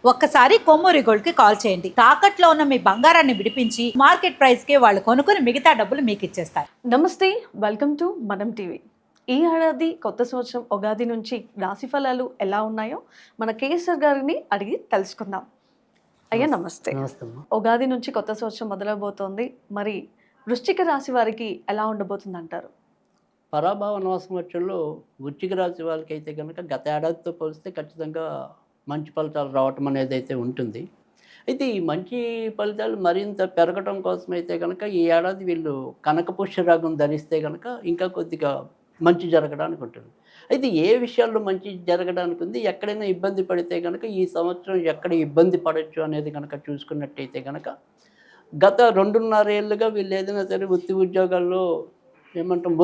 ఒక్కసారి కొమ్మూరి గోల్డ్ కి కాల్ చేయండి. తాకట్లో ఉన్న మీ బంగారాన్ని విడిపించి మార్కెట్ ప్రైస్ కి వాళ్ళు కొనుక్కుని మిగతా డబ్బులు మీకు ఇచ్చేస్తారు. నమస్తే, వెల్కమ్ టు మనం టీవీ. ఈ ఏడాది కొత్త సంవత్సరం ఉగాది నుంచి రాశి ఫలాలు ఎలా ఉన్నాయో మన కేసర్ గారిని అడిగి తెలుసుకుందాం. అయ్యా నమస్తే. ఉగాది నుంచి కొత్త సంవత్సరం మొదలవబోతోంది. మరి వృశ్చిక రాశి వారికి ఎలా ఉండబోతుంది అంటారు? పరాభవ సంవత్సరంలో వృశ్చిక రాశి వాళ్ళకి అయితే కనుక గత ఏడాదితో పోలిస్తే ఖచ్చితంగా మంచి ఫలితాలు రావటం అనేది అయితే ఉంటుంది. అయితే ఈ మంచి ఫలితాలు మరింత పెరగటం కోసం అయితే కనుక ఈ ఏడాది వీళ్ళు కనక పుష్యరాగం ధరిస్తే కనుక ఇంకా కొద్దిగా మంచి జరగడానికి ఉంటుంది. అయితే ఏ విషయాల్లో మంచి జరగడానికి ఉంది, ఎక్కడైనా ఇబ్బంది పడితే కనుక ఈ సంవత్సరం ఎక్కడ ఇబ్బంది పడవచ్చు అనేది కనుక చూసుకున్నట్టయితే కనుక గత 2.5 ఏళ్ళుగా వీళ్ళు ఏదైనా సరే వృత్తి ఉద్యోగాల్లో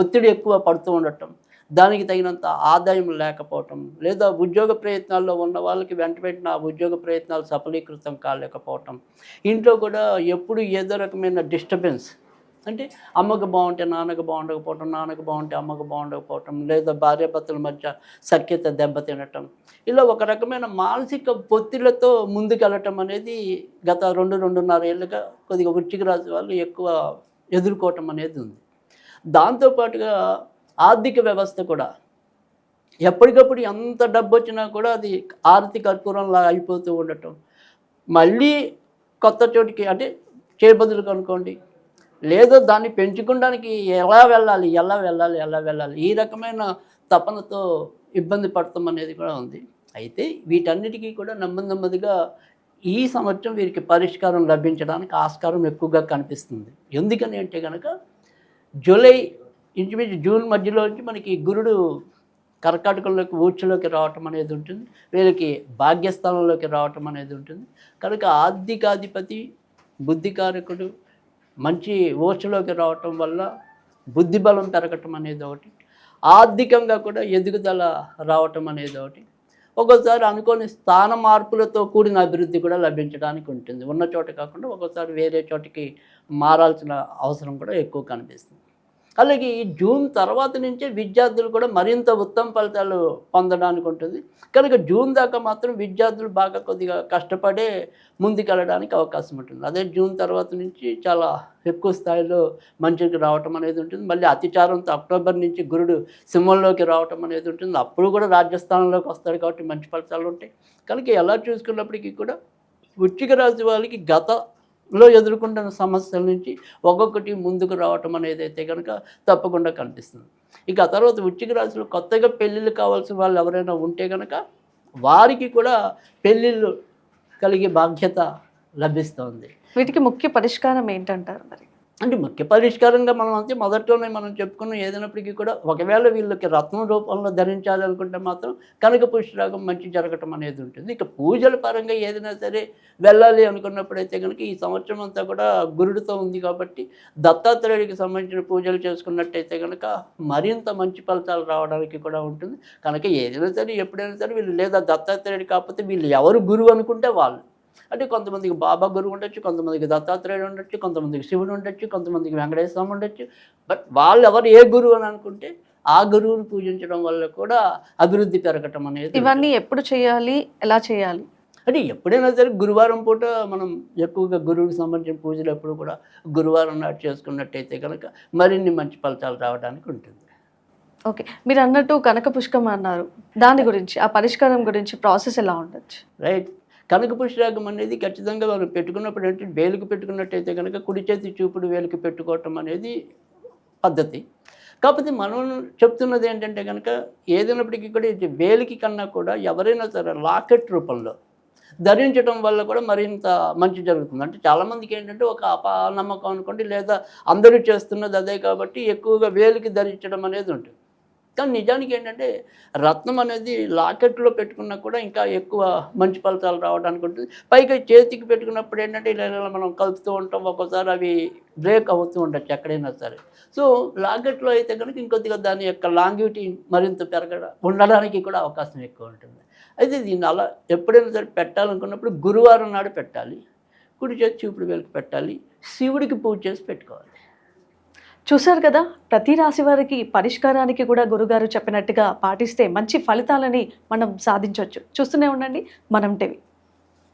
ఒత్తిడి ఎక్కువ పడుతూ ఉండటం, దానికి తగినంత ఆదాయం లేకపోవటం, లేదా ఉద్యోగ ప్రయత్నాల్లో ఉన్న వాళ్ళకి వెంటనే ఆ ఉద్యోగ ప్రయత్నాలు సఫలీకృతం కాలేకపోవటం, ఇంట్లో కూడా ఎప్పుడు ఏదో రకమైన డిస్టర్బెన్స్, అంటే అమ్మకు బాగుంటే నాన్నకు బాగుండకపోవటం, నాన్నకు బాగుంటే అమ్మకు బాగుండకపోవటం, లేదా భార్యాభర్తల మధ్య సఖ్యత దెబ్బతినటం, ఇలా ఒక రకమైన మానసిక ఒత్తిళ్లతో ముందుకెళ్ళటం అనేది గత 2.5 ఏళ్ళుగా కొద్దిగా వృశ్చిక రాశి వాళ్ళు ఎక్కువ ఎదుర్కోవటం అనేది ఉంది. దాంతోపాటుగా ఆర్థిక వ్యవస్థ కూడా ఎప్పటికప్పుడు ఎంత డబ్బు వచ్చినా కూడా అది ఆర్థిక కర్పూరంలా అయిపోతూ ఉండటం, మళ్ళీ కొత్త చోటికి అంటే చేబదులు కనుక్కోండి, లేదా దాన్ని పెంచుకోవడానికి ఎలా వెళ్ళాలి ఈ రకమైన తపనతో ఇబ్బంది పడతాం అనేది కూడా ఉంది. అయితే వీటన్నిటికీ కూడా నెమ్మదిగా ఈ సంవత్సరం వీరికి పరిష్కారం లభించడానికి ఆస్కారం ఎక్కువగా కనిపిస్తుంది. ఎందుకని అంటే కనుక జూలై ఇంచుమించు జూన్ మధ్యలో నుంచి మనకి గురుడు కర్కాటకంలోకి ఊర్చలోకి రావటం అనేది ఉంటుంది, వీళ్ళకి భాగ్యస్థానంలోకి రావటం అనేది ఉంటుంది. కనుక ఆర్థికాధిపతి బుద్ధికారకుడు మంచి ఊర్చలోకి రావటం వల్ల బుద్ధిబలం పెరగటం అనేది ఒకటి, ఆర్థికంగా కూడా ఎదుగుదల రావటం అనేది ఒకటి, ఒక్కోసారి అనుకోని స్థాన మార్పులతో కూడిన అభివృద్ధి కూడా లభించడానికి ఉంటుంది. ఉన్న చోట కాకుండా ఒక్కోసారి వేరే చోటికి మారాల్సిన అవసరం కూడా ఎక్కువ కనిపిస్తుంది. అలాగే ఈ జూన్ తర్వాత నుంచే విద్యార్థులు కూడా మరింత ఉత్తమ ఫలితాలు పొందడానికి ఉంటుంది. కనుక జూన్ దాకా మాత్రం విద్యార్థులు బాగా కొద్దిగా కష్టపడే ముందుకెళ్ళడానికి అవకాశం ఉంటుంది. అదే జూన్ తర్వాత నుంచి చాలా ఎక్కువ స్థాయిలో మంచికి రావటం అనేది ఉంటుంది. మళ్ళీ అతిచారంతో అక్టోబర్ నుంచి గురుడు సింహంలోకి రావటం అనేది ఉంటుంది. అప్పుడు కూడా రాజ్యస్థానంలోకి వస్తాడు కాబట్టి మంచి ఫలితాలు ఉంటాయి. కనుక ఎలా చూసుకున్నప్పటికీ కూడా వృశ్చిక రాశి వాళ్ళకి గతంలో ఎదుర్కొంటున్న సమస్యల నుంచి ఒక్కొక్కటి ముందుకు రావటం అనేది అయితే కనుక తప్పకుండా కనిపిస్తుంది. ఇక ఆ తర్వాత వృశ్చిక రాశిలో కొత్తగా పెళ్ళిళ్ళు కావాల్సిన వాళ్ళు ఎవరైనా ఉంటే కనుక వారికి కూడా పెళ్ళిళ్ళు కలిగే బాధ్యత లభిస్తుంది. వీటికి ముఖ్య పరిష్కారం ఏంటంటారు? మరి అంటే ముఖ్య పరిష్కారంగా మనం అంటే మొదట్లోనే మనం చెప్పుకున్న ఏదైనప్పటికీ కూడా ఒకవేళ వీళ్ళకి రత్నం రూపంలో ధరించాలి అనుకుంటే మాత్రం కనక పుష్యరాగం మంచి జరగటం అనేది ఉంటుంది. ఇక పూజల పరంగా ఏదైనా సరే వెళ్ళాలి అనుకున్నప్పుడైతే కనుక ఈ సంవత్సరం అంతా కూడా గురుడితో ఉంది కాబట్టి దత్తాత్రేయుడికి సంబంధించిన పూజలు చేసుకున్నట్టయితే కనుక మరింత మంచి ఫలితాలు రావడానికి కూడా ఉంటుంది. కనుక ఏదైనా సరే ఎప్పుడైనా సరే వీళ్ళు లేదా దత్తాత్రేయుడు కాకపోతే వీళ్ళు ఎవరు గురువు అనుకుంటే వాళ్ళు, అంటే కొంతమందికి బాబా గురువు ఉండొచ్చు, కొంతమందికి దత్తాత్రేయుడు ఉండొచ్చు, కొంతమందికి శివుడు ఉండొచ్చు, కొంతమందికి వెంకటేశ్వర స్వామి ఉండొచ్చు. బట్ వాళ్ళు ఎవరు ఏ గురువు అని అనుకుంటే ఆ గురువుని పూజించడం వల్ల కూడా అభివృద్ధి పెరగటం అనేది. ఇవన్నీ ఎప్పుడు చేయాలి, ఎలా చేయాలి? అంటే ఎప్పుడైనా సరే గురువారం పూట మనం ఎక్కువగా గురువుకి సంబంధించిన పూజలు ఎప్పుడు కూడా గురువారం నాడు చేసుకున్నట్టయితే కనుక మరిన్ని మంచి ఫలితాలు రావడానికి ఉంటుంది. ఓకే, మీరు అన్నట్టు కనక పుష్కం అన్నారు, దాని గురించి ఆ పరిష్కారం గురించి ప్రాసెస్ ఎలా ఉండొచ్చు? రైట్, కనక పుష్యరాగం అనేది ఖచ్చితంగా మనం పెట్టుకున్నప్పుడు అంటే వేలుకు పెట్టుకున్నట్టయితే కనుక కుడి చేతి చూపుడు వేలుకు పెట్టుకోవటం అనేది పద్ధతి. కాకపోతే మనం చెప్తున్నది ఏంటంటే కనుక ఏదైనప్పటికీ కూడా ఇది వేలికి కన్నా కూడా ఎవరైనా సరే లాకెట్ రూపంలో ధరించడం వల్ల కూడా మరింత మంచి జరుగుతుంది. అంటే చాలామందికి ఏంటంటే ఒక అపనమ్మకం అనుకోండి, లేదా అందరూ చేస్తున్నది అదే కాబట్టి ఎక్కువగా వేలికి ధరించడం అనేది ఉంటుంది. కానీ నిజానికి ఏంటంటే రత్నం అనేది లాకెట్లో పెట్టుకున్నా కూడా ఇంకా ఎక్కువ మంచి ఫలితాలు రావడానికి ఉంటుంది. పైగా చేతికి పెట్టుకున్నప్పుడు ఏంటంటే ఇలా మనం కలుపుతూ ఉంటాం, ఒక్కోసారి అవి బ్రేక్ అవుతూ ఉండొచ్చు ఎక్కడైనా సరే. సో లాకెట్లో అయితే కనుక ఇంకొద్దిగా దాని యొక్క లాంగివిటీ మరింత ఉండడానికి కూడా అవకాశం ఎక్కువ ఉంటుంది. అయితే దీన్ని అలా ఎప్పుడైనా సరే పెట్టాలనుకున్నప్పుడు గురువారం నాడు పెట్టాలి, కుడి చేతి చూపుడు వేలుకు పెట్టాలి, శివుడికి పూజ చేసి పెట్టుకోవాలి. చూశారు కదా, ప్రతి రాశి వారికి పరిష్కారానికి కూడా గురుగారు చెప్పినట్టుగా పాటిస్తే మంచి ఫలితాలని మనం సాధించవచ్చు. చూస్తూనే ఉండండి మనం టీవీ.